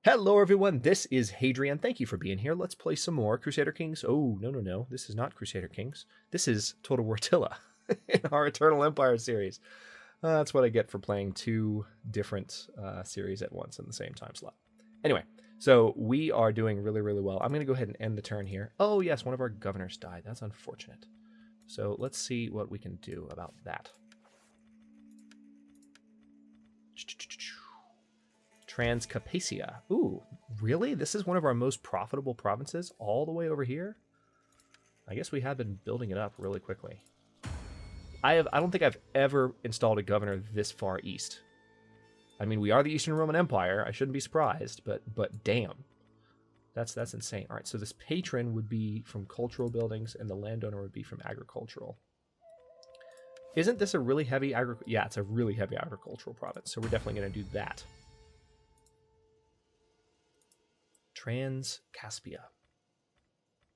Hello, everyone. This is Hadrian. Thank you for being here. Let's play some more Crusader Kings. Oh, no. This is not Crusader Kings. This is Total War Attila in our Eternal Empire series. That's what I get for playing two different series at once in the same time slot. Anyway, so we are doing really well. I'm going to go ahead and end the turn here. Oh, yes, one of our governors died. That's unfortunate. So let's see what we can do about that. Transcapacia. Ooh, really? This is one of our most profitable provinces all the way over here? I guess we have been building it up really quickly. I don't think I've ever installed a governor this far east. I mean, we are the Eastern Roman Empire. I shouldn't be surprised, but damn. That's insane. All right, so this patron would be from cultural buildings and the landowner would be from agricultural. Isn't this a really heavy Yeah, it's a really heavy agricultural province, so we're definitely going to do that. Transcaspia.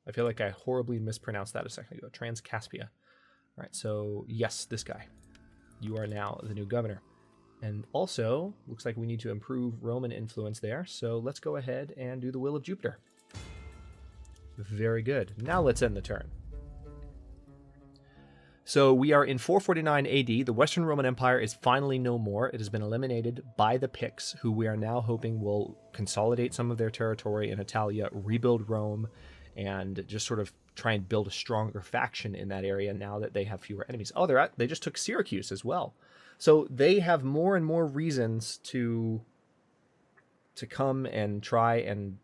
I feel like I horribly mispronounced that a second ago. Transcaspia. All right, so yes, this guy. You are now the new governor. And also, looks like we need to improve Roman influence there, so let's go ahead and do the Will of Jupiter. Very good. Now let's end the turn. So we are in 449 AD. The Western Roman Empire is finally no more. It has been eliminated by the Picts, who we are now hoping will consolidate some of their territory in Italia, rebuild Rome, and just sort of try and build a stronger faction in that area now that they have fewer enemies. Oh, they just took Syracuse as well. So they have more and more reasons to come and try and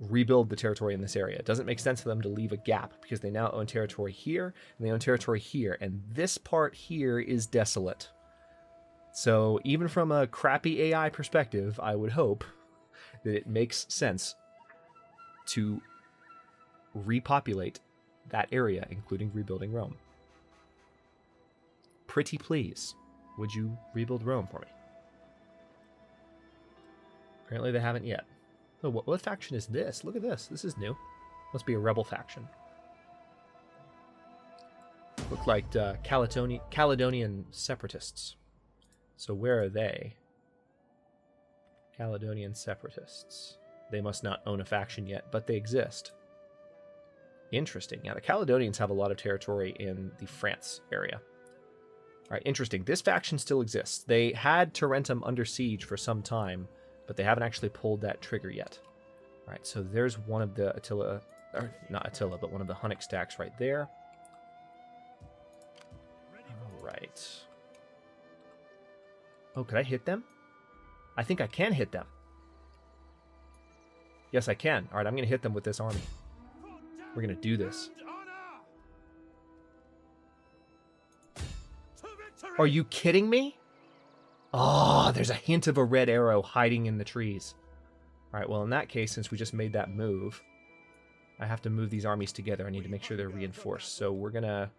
rebuild the territory in this area. It doesn't make sense for them to leave a gap because they now own territory here and they own territory here, and this part here is desolate. So even from a crappy AI perspective, I would hope that it makes sense to repopulate that area, including rebuilding Rome. Pretty please, would you rebuild Rome for me? Apparently they haven't yet. Oh, what faction is this? Look at this. This is new. Must be a rebel faction. Look like Caledonian separatists. So where are they? Caledonian separatists. They must not own a faction yet, but they exist. Interesting. Yeah, the Caledonians have a lot of territory in the France area. All right, interesting. This faction still exists. They had Tarentum under siege for some time, but they haven't actually pulled that trigger yet. All right, so there's one of the Attila, or not Attila, but one of the Hunnish stacks right there. All right. Oh, could I hit them? I think I can hit them. Yes, I can. All right, I'm going to hit them with this army. We're going to do this. Are you kidding me? Oh, there's a hint of a red arrow hiding in the trees. All right, well, in that case, since we just made that move, I have to move these armies together. I need to make sure they're reinforced. So we're going to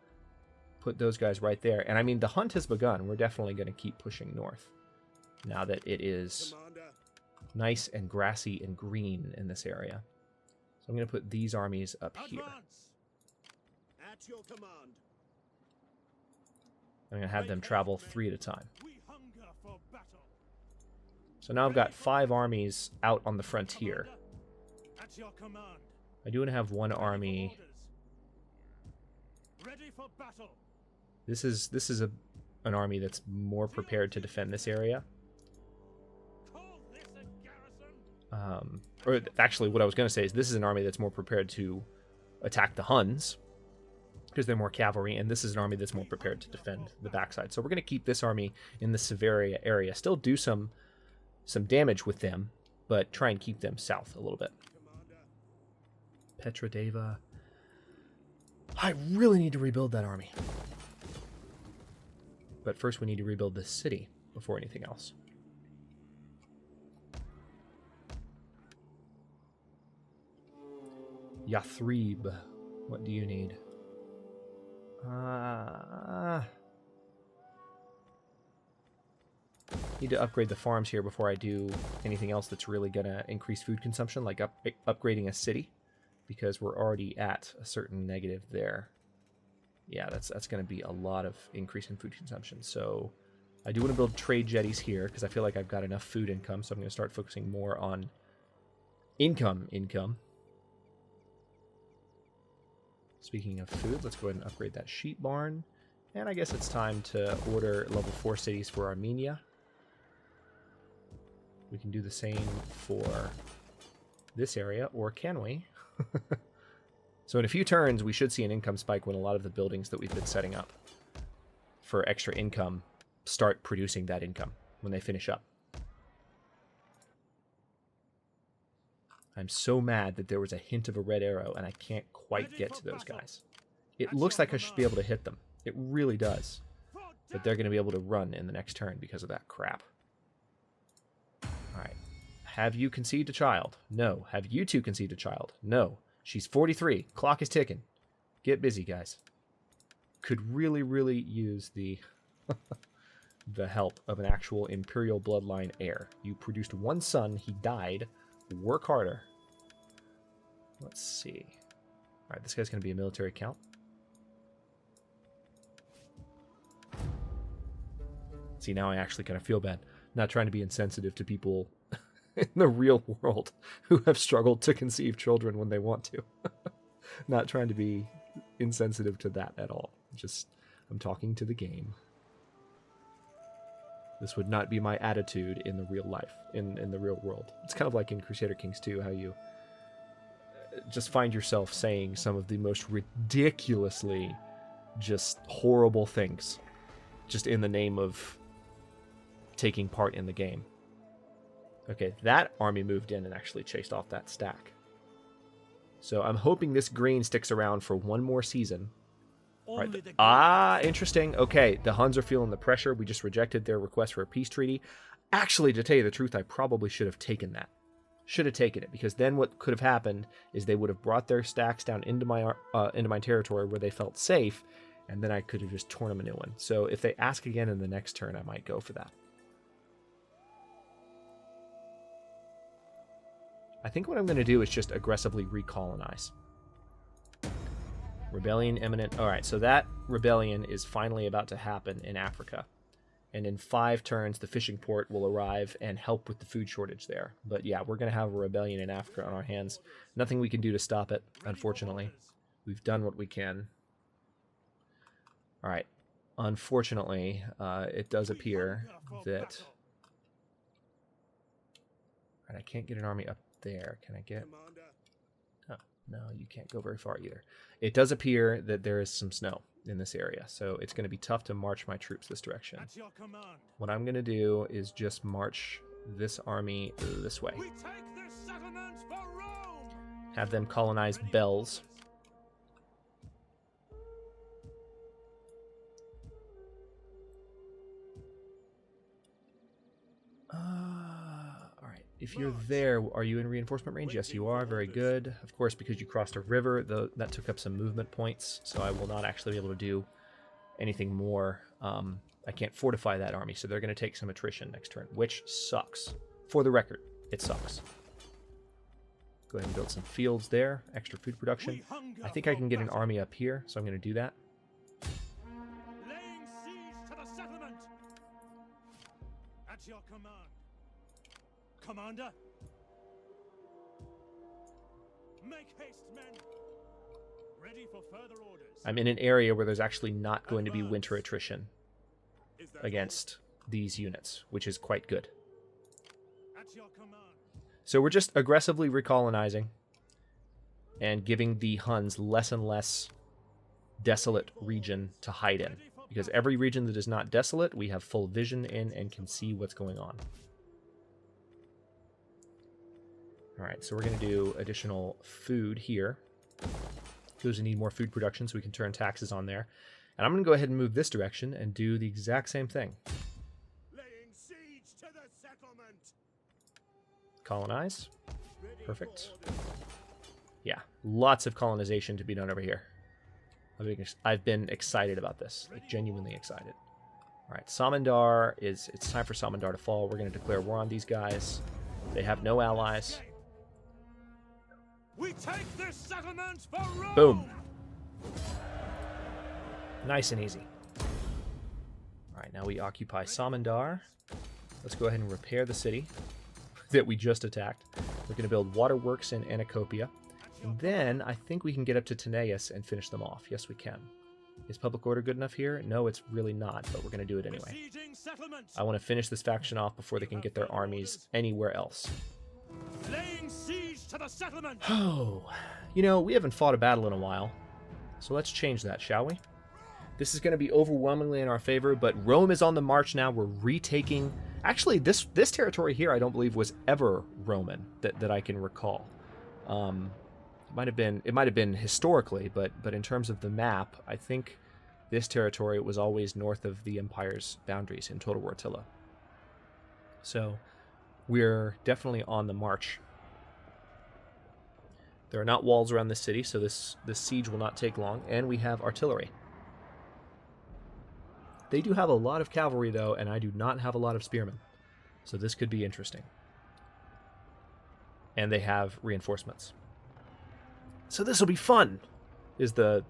put those guys right there. And I mean, the hunt has begun. We're definitely going to keep pushing north now that it is nice and grassy and green in this area. So I'm going to put these armies up here. At your command. I'm going to have them travel 3 at a time. So now I've got 5 armies out on the frontier. I do want to have one army. This is an army that's more prepared to defend this area. Or actually, what I was going to say is this is an army that's more prepared to attack the Huns, because they're more cavalry, and this is an army that's more prepared to defend the backside. So we're going to keep this army in the Severia area. Still do some damage with them, but try and keep them south a little bit. Petrodeva. I really need to rebuild that army. But first we need to rebuild this city before anything else. Yathrib. What do you need? Need to upgrade the farms here before I do anything else that's really going to increase food consumption, like upgrading a city, because we're already at a certain negative there. Yeah, that's going to be a lot of increase in food consumption. So I do want to build trade jetties here because I feel like I've got enough food income, so I'm going to start focusing more on Income. Speaking of food, let's go ahead and upgrade that sheep barn. And I guess it's time to order level 4 cities for Armenia. We can do the same for this area, or can we? So in a few turns, we should see an income spike when a lot of the buildings that we've been setting up for extra income start producing that income when they finish up. I'm so mad that there was a hint of a red arrow and I can't quite get to those guys. It looks like I should be able to hit them. It really does. But they're going to be able to run in the next turn because of that crap. Alright. Have you conceived a child? No. Have you two conceived a child? No. She's 43. Clock is ticking. Get busy, guys. Could really, really use the the help of an actual imperial bloodline heir. You produced one son. He died. Work harder. Let's see. Alright, this guy's going to be a military count. See, now I actually kind of feel bad. Not trying to be insensitive to people in the real world who have struggled to conceive children when they want to. Not trying to be insensitive to that at all. Just, I'm talking to the game. This would not be my attitude in the real life, in the real world. It's kind of like in Crusader Kings 2, how you just find yourself saying some of the most ridiculously just horrible things just in the name of taking part in the game. Okay, that army moved in and actually chased off that stack. So I'm hoping this green sticks around for one more season. Right. Interesting. Okay, the Huns are feeling the pressure. We just rejected their request for a peace treaty. Actually, to tell you the truth, I probably should have taken that. Should have taken it, because then what could have happened is they would have brought their stacks down into my territory where they felt safe, and then I could have just torn them a new one. So if they ask again in the next turn, I might go for that. I think what I'm going to do is just aggressively recolonize. Rebellion imminent. Alright, so that rebellion is finally about to happen in Africa. And in 5 turns, the fishing port will arrive and help with the food shortage there. But yeah, we're going to have a rebellion in Africa on our hands. Nothing we can do to stop it, unfortunately. We've done what we can. Alright, unfortunately, it does appear that... Alright, I can't get an army up there. Can I get... Oh, no, you can't go very far either. It does appear that there is some snow in this area, so it's going to be tough to march my troops this direction. What I'm going to do is just march this army this way. Have them colonize Bells. Alright, if you're there, are you in reinforcement range? Yes, you are. Very good. Of course, because you crossed a river, that took up some movement points, so I will not actually be able to do anything more. I can't fortify that army, so they're going to take some attrition next turn, which sucks. For the record, it sucks. Go ahead and build some fields there. Extra food production. I think I can get an army up here, so I'm going to do that. Laying siege to the settlement. At your command. Commander. Make haste, men. Ready for further orders. I'm in an area where there's actually not going to be winter attrition against these units, which is quite good. At your command. So we're just aggressively recolonizing and giving the Huns less and less desolate region to hide in. Because every region that is not desolate, we have full vision in and can see what's going on. Alright, so we're going to do additional food here. Those who need more food production, so we can turn taxes on there. And I'm going to go ahead and move this direction and do the exact same thing. Laying siege to the settlement. Colonize. Perfect. Yeah, lots of colonization to be done over here. I've been excited about this, like genuinely excited. All right, Samandar it's time for Samandar to fall. We're going to declare war on these guys. They have no allies. We take this settlement for Rome. Boom. Nice and easy. All right, now we occupy Samandar. Let's go ahead and repair the city. that we just attacked. We're going to build waterworks in Anacopia. And then I think we can get up to Tanaeus and finish them off. Yes, we can. Is public order good enough here? No, it's really not, but we're going to do it anyway. I want to finish this faction off before they can get their armies anywhere else. Laying siege to the settlement. Oh, you know, we haven't fought a battle in a while, so let's change that, shall we? This is going to be overwhelmingly in our favor, but Rome is on the march now. We're retaking... Actually, this territory here I don't believe was ever Roman that I can recall. It might have been historically, but in terms of the map, I think this territory was always north of the Empire's boundaries in Total War Attila. So we're definitely on the march. There are not walls around this city, so this siege will not take long, and we have artillery. They do have a lot of cavalry, though, and I do not have a lot of spearmen. So this could be interesting. And they have reinforcements. So this will be fun, is the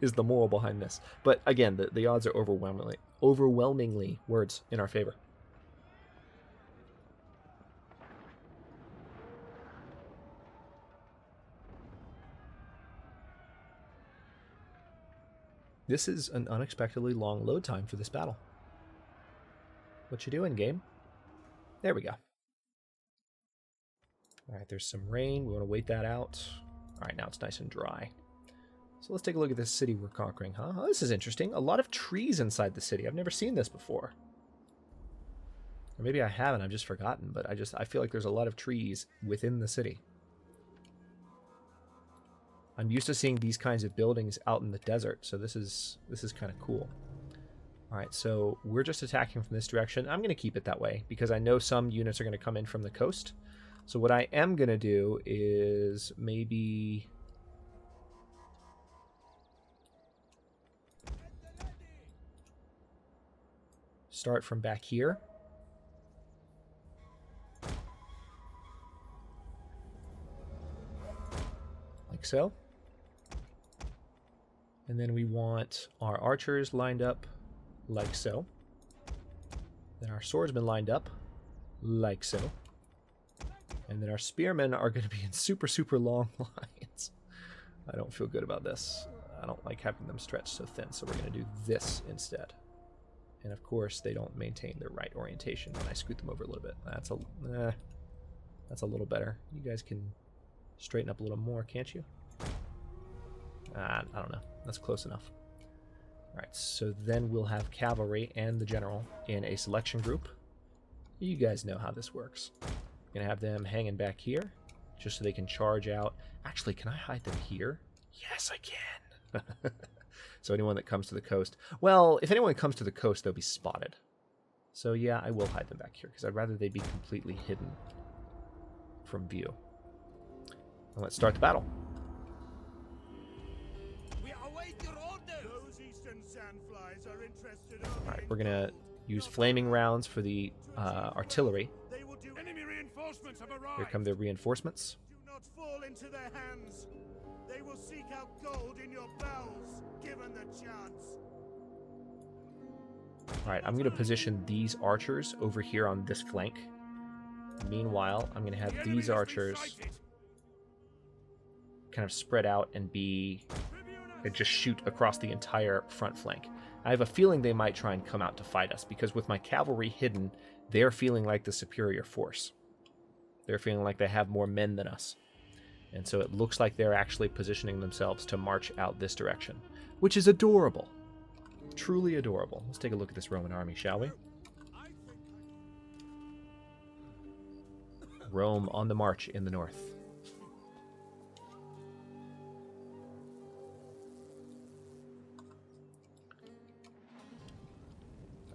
is the moral behind this. But again, the odds are overwhelmingly words in our favor. This is an unexpectedly long load time for this battle. What you doing, game? There we go. All right, there's some rain. We want to wait that out. All right, now it's nice and dry. So let's take a look at this city we're conquering, huh? Oh, this is interesting. A lot of trees inside the city. I've never seen this before. Or maybe I haven't, I've just forgotten, but I feel like there's a lot of trees within the city. I'm used to seeing these kinds of buildings out in the desert, so this is kind of cool. All right, so we're just attacking from this direction. I'm going to keep it that way because I know some units are going to come in from the coast. So what I am going to do is maybe... start from back here. Like so. And then we want our archers lined up like so. Then our swordsmen lined up like so. And then our spearmen are going to be in super, super long lines. I don't feel good about this. I don't like having them stretched so thin, so we're going to do this instead. And of course, they don't maintain their right orientation when I scoot them over a little bit. That's a little better. You guys can straighten up a little more, can't you? I don't know. That's close enough. All right, so then we'll have cavalry and the general in a selection group. You guys know how this works. I'm gonna have them hanging back here, just so they can charge out. Actually, can I hide them here? Yes, I can. So anyone that comes to the coast, well, if anyone comes to the coast, they'll be spotted. So yeah, I will hide them back here because I'd rather they be completely hidden from view. And let's start the battle. All right, we're gonna use flaming rounds for the artillery. Here come their reinforcements. Do not fall into their hands. They will seek out gold in your bowels, given the chance. All right, I'm gonna position these archers over here on this flank. Meanwhile, I'm gonna have these archers kind of spread out and just shoot across the entire front flank. I have a feeling they might try and come out to fight us because with my cavalry hidden, they're feeling like the superior force. They're feeling like they have more men than us. And so it looks like they're actually positioning themselves to march out this direction, which is adorable. Truly adorable. Let's take a look at this Roman army, shall we? Rome on the march in the north.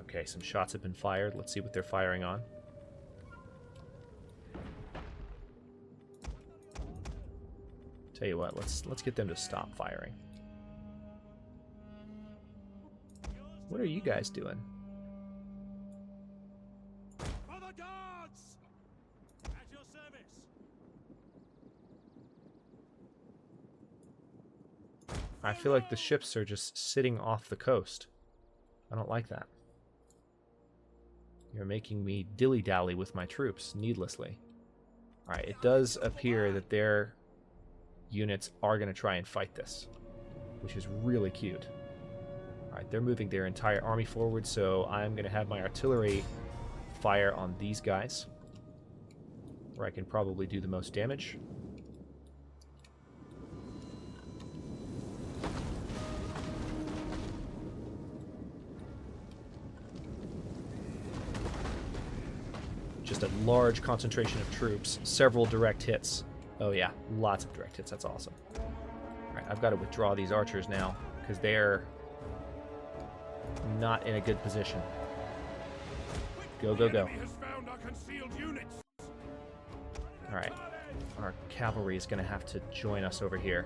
Okay, some shots have been fired. Let's see what they're firing on. Tell you what, let's get them to stop firing. What are you guys doing? For the guards! At your service. I feel like the ships are just sitting off the coast. I don't like that. You're making me dilly-dally with my troops needlessly. Alright, it does appear that their units are going to try and fight this, which is really cute. Alright, they're moving their entire army forward, so I'm going to have my artillery fire on these guys, where I can probably do the most damage. Just a large concentration of troops, several direct hits. Oh yeah, lots of direct hits, that's awesome. Alright, I've got to withdraw these archers now, because they're not in a good position. Go, go, go. Alright, our cavalry is going to have to join us over here.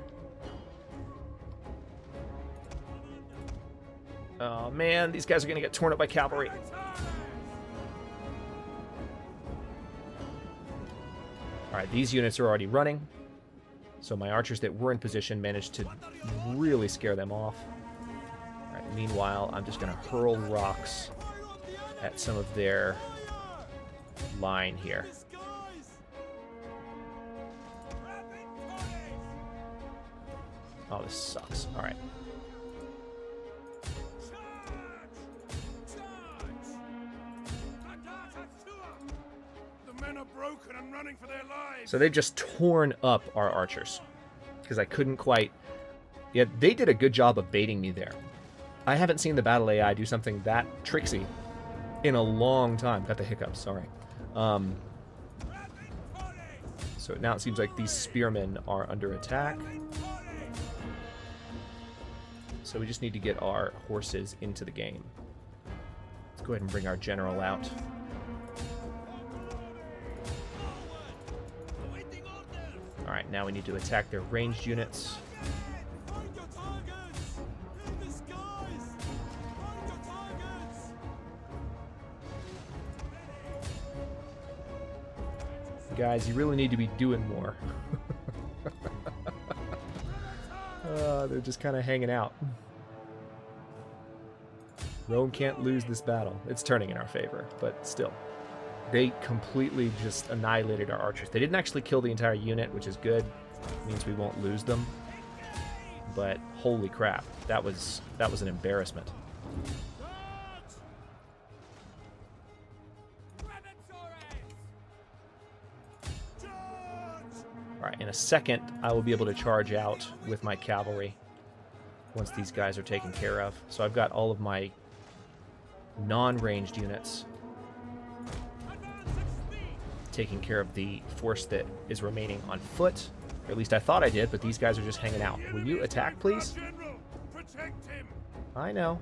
Oh man, these guys are going to get torn up by cavalry. Alright, these units are already running, so my archers that were in position managed to really scare them off. Alright, meanwhile, I'm just going to hurl rocks at some of their line here. Oh, this sucks. Alright. Broken and running for their lives. So they've just torn up our archers because I couldn't quite. Yeah, they did a good job of baiting me there. I haven't seen the battle AI do something that tricksy in a long time. Got the hiccups, sorry. So now it seems like these spearmen are under attack. So we just need to get our horses into the game. Let's go ahead and bring our general out. Alright, now we need to attack their ranged units. Guys, you really need to be doing more. They're just kind of hanging out. Rome can't lose this battle. It's turning in our favor, but still. They completely just annihilated our archers. They didn't actually kill the entire unit, which is good. It means we won't lose them. But holy crap, that was an embarrassment. Alright, in a second, I will be able to charge out with my cavalry once these guys are taken care of. So I've got all of my non-ranged units taking care of the force that is remaining on foot. Or at least I thought I did, but these guys are just hanging out. Will you attack, please? I know.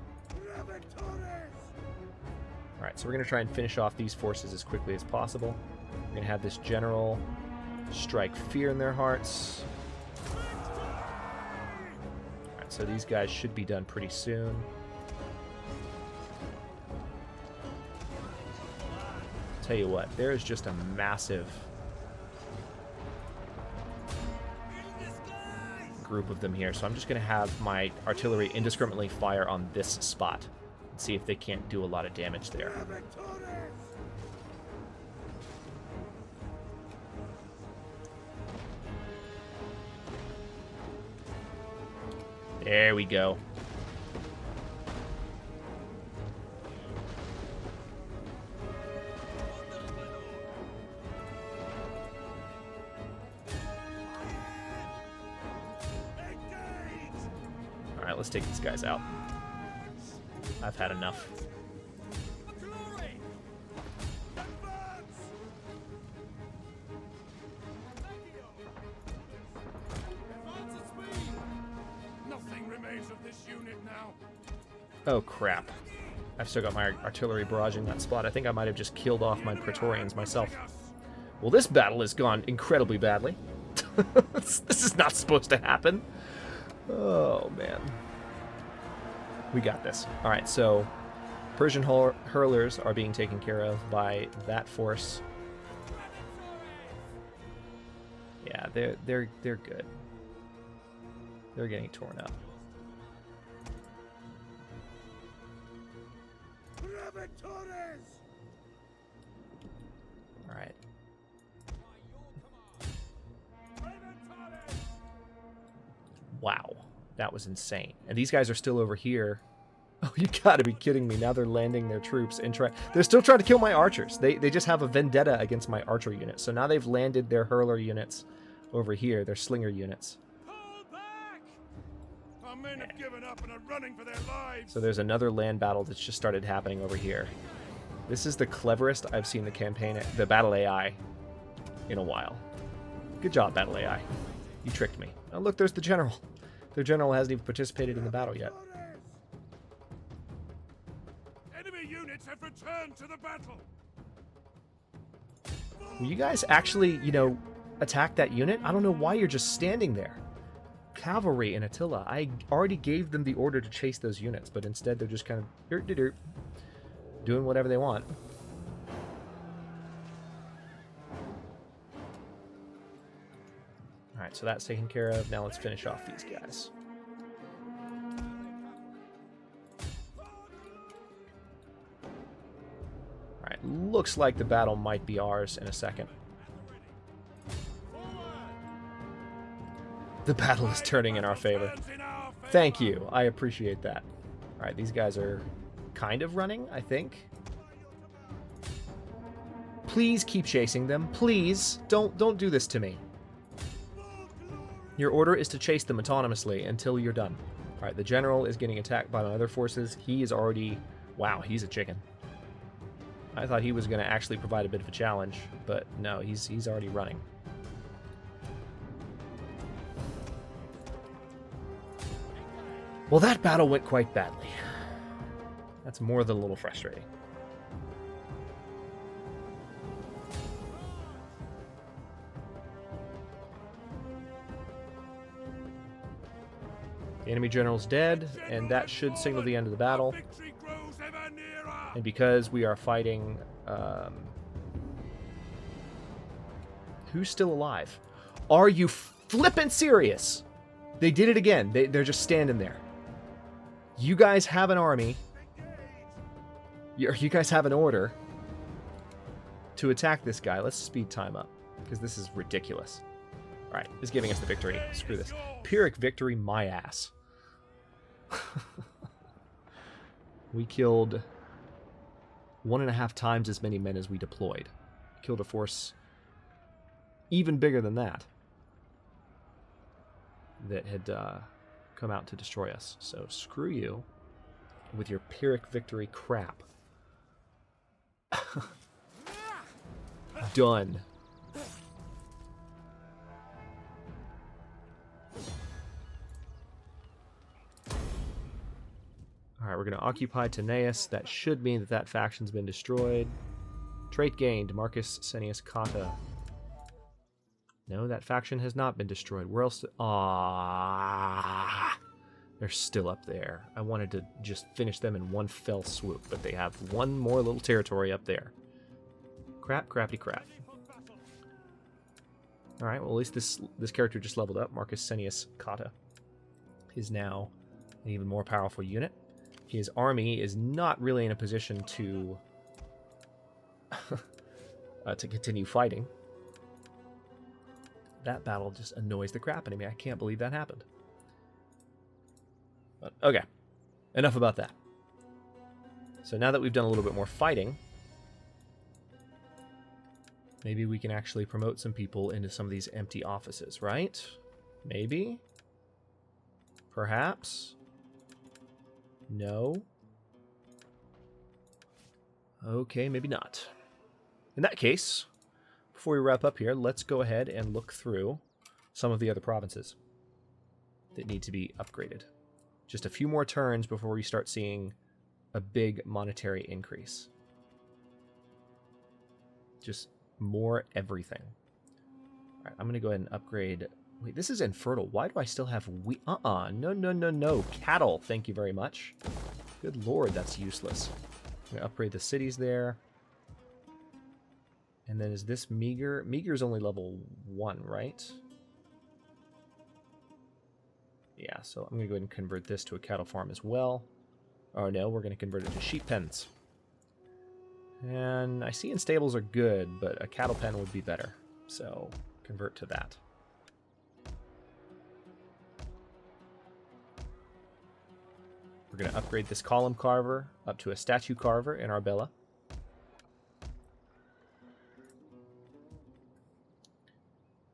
Alright, so we're going to try and finish off these forces as quickly as possible. We're going to have this general strike fear in their hearts. Alright, so these guys should be done pretty soon. Tell you what, there is just a massive group of them here, so I'm just going to have my artillery indiscriminately fire on this spot and see if they can't do a lot of damage there. There we go. Alright, let's take these guys out. I've had enough. Nothing remains of this unit now. Oh crap. I've still got my artillery barraging that spot. I think I might have just killed off my Praetorians myself. Well, this battle has gone incredibly badly. This is not supposed to happen. Oh, man. We got this. Alright, so Persian hurlers are being taken care of by that force. Yeah, they're good. They're getting torn up. That was insane. And these guys are still over here. Oh, you gotta be kidding me. Now they're landing their troops and they're still trying to kill my archers. They just have a vendetta against my archer units. So now they've landed their hurler units over here, their slinger units. Pull back! Our men have given up and are running for their lives. So there's another land battle that's just started happening over here. This is the cleverest I've seen the battle AI in a while. Good job, battle AI. You tricked me. Oh, look, there's the general. Their general hasn't even participated in the battle yet. Enemy units have returned to the battle. Will you guys actually, you know, attack that unit? I don't know why you're just standing there. Cavalry and Attila. I already gave them the order to chase those units, but instead they're just kind of doing whatever they want. Alright, so that's taken care of. Now let's finish off these guys. Alright, looks like the battle might be ours in a second. The battle is turning in our favor. Thank you. I appreciate that. Alright, these guys are kind of running, I think. Please keep chasing them. Please. Don't do this to me. Your order is to chase them autonomously until you're done. Alright, the general is getting attacked by my other forces. He is already... Wow, he's a chicken. I thought he was going to actually provide a bit of a challenge, but no, he's already running. Well, that battle went quite badly. That's more than a little frustrating. The enemy general's dead, and that should signal the end of the battle. And because we are fighting... who's still alive? Are you flippin' serious? They did it again. They're just standing there. You guys have an army. You guys have an order to attack this guy. Let's speed time up, because this is ridiculous. Alright, this is giving us the victory. Screw this. Pyrrhic victory, my ass. We killed 1.5 times as many men as we deployed. Killed a force even bigger than that had come out to destroy us. So screw you with your Pyrrhic victory crap. Done. Alright, we're going to occupy Tanaeus. That should mean that that faction's been destroyed. Trait gained, Marcus Senius Cotta. No, that faction has not been destroyed. Where else? Ah, they're still up there. I wanted to just finish them in one fell swoop, but they have one more little territory up there. Crap, crappy crap. Alright, well at least this character just leveled up. Marcus Senius Cotta is now an even more powerful unit. His army is not really in a position to to continue fighting. That battle just annoys the crap out of me. I can't believe that happened. But, okay. Enough about that. So now that we've done a little bit more fighting, maybe we can actually promote some people into some of these empty offices, right? Maybe? Perhaps? No? Okay, maybe not. In that case, before we wrap up here, let's go ahead and look through some of the other provinces that need to be upgraded. Just a few more turns before we start seeing a big monetary increase. Just more everything. All right, I'm going to go ahead and upgrade... Wait, this is infertile. Why do I still have wheat? No. Cattle, thank you very much. Good lord, that's useless. I'm going to upgrade the cities there. And then is this meager? Meager's only level 1, right? Yeah, so I'm going to go ahead and convert this to a cattle farm as well. Oh no, we're going to convert it to sheep pens. And I see in stables are good, but a cattle pen would be better. So convert to that. We're going to upgrade this column carver up to a statue carver in Arbela.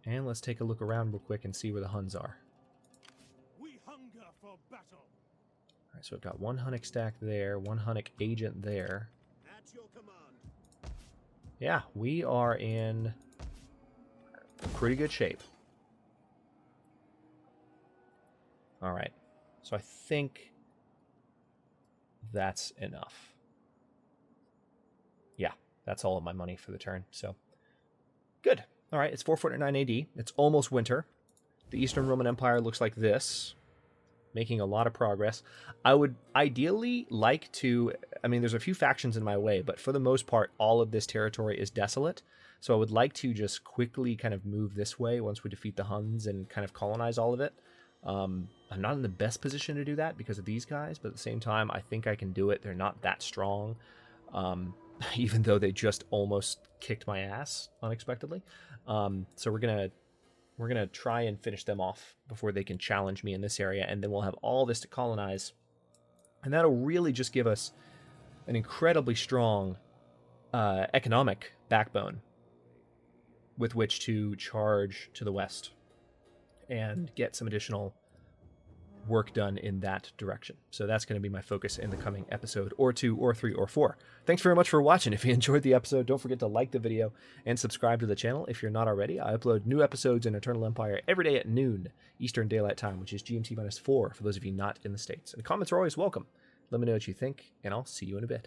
And let's take a look around real quick and see where the Huns are. We hunger for battle. All right, so I've got one Hunnic stack there, one Hunnic agent there. At your command. Yeah, we are in pretty good shape. All right, so I think that's enough. Yeah, that's all of my money for the turn, so good. All right, it's 449 AD. It's almost winter. The Eastern Roman Empire looks like this, making a lot of progress. I would ideally like to... I mean, there's a few factions in my way, but for the most part, all of this territory is desolate. So I would like to just quickly kind of move this way once we defeat the Huns and kind of colonize all of it. I'm not in the best position to do that because of these guys, but at the same time, I think I can do it. They're not that strong, even though they just almost kicked my ass unexpectedly. So we're gonna try and finish them off before they can challenge me in this area, and then we'll have all this to colonize, and that'll really just give us an incredibly strong economic backbone with which to charge to the west and get some additional work done in that direction. So that's going to be my focus in the coming episode, or 2, or 3, or 4. Thanks very much for watching. If you enjoyed the episode, don't forget to like the video and subscribe to the channel if you're not already. I upload new episodes in Eternal Empire every day at noon Eastern Daylight Time, which is GMT-4 for those of you not in the States. And comments are always welcome. Let me know what you think, and I'll see you in a bit.